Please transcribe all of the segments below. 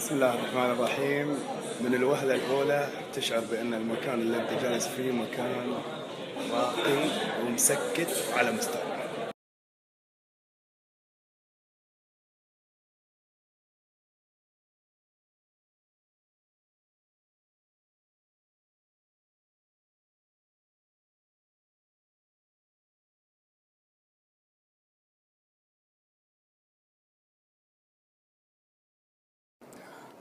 بسم الله الرحمن الرحيم. من الوهلة الأولى تشعر بأن المكان اللي أنت جالس فيه مكان راقي ومسكت على مستوى.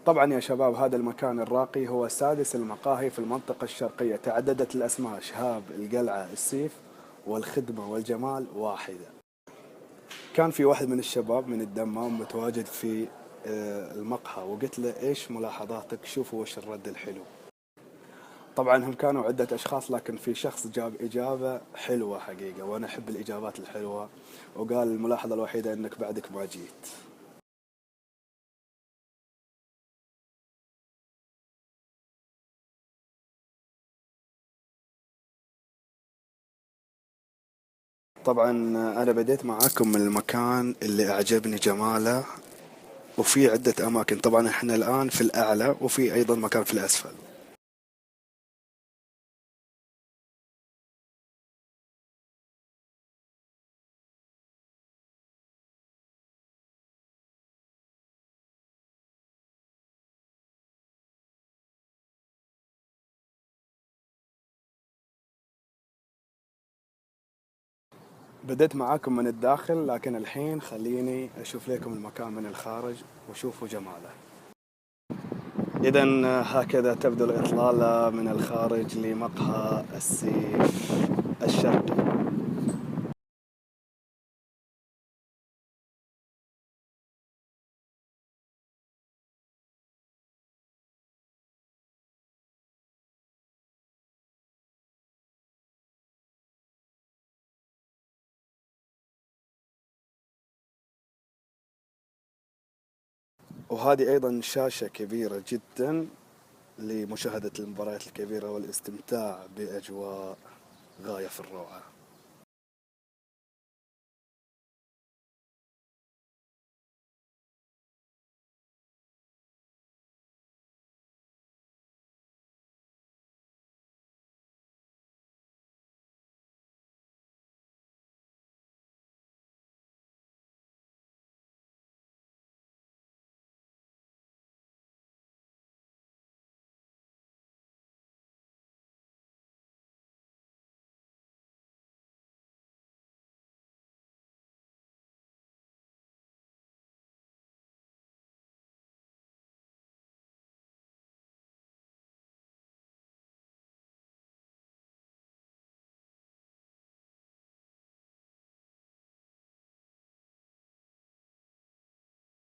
طبعا يا شباب، هذا المكان الراقي هو سادس المقاهي في المنطقة الشرقية. تعددت الأسماء: شهاب، القلعة، السيف، والخدمة والجمال واحدة. كان في واحد من الشباب من الدمام متواجد في المقهى، وقلت له ايش ملاحظاتك، شوفوا وش الرد الحلو. طبعا هم كانوا عدة أشخاص، لكن في شخص جاب إجابة حلوة حقيقة، وأنا أحب الإجابات الحلوة. وقال الملاحظة الوحيدة أنك بعدك ما جيت. طبعا أنا بديت معاكم من المكان اللي أعجبني جماله، وفي عدة أماكن. طبعا إحنا الآن في الأعلى، وفي أيضا مكان في الأسفل. بديت معاكم من الداخل، لكن الحين خليني أشوف لكم المكان من الخارج وشوفوا جماله. إذا هكذا تبدو الإطلالة من الخارج لمقهى السيف الشرقي. وهذه أيضا شاشة كبيرة جدا لمشاهدة المباريات الكبيرة والاستمتاع بأجواء غاية في الروعة.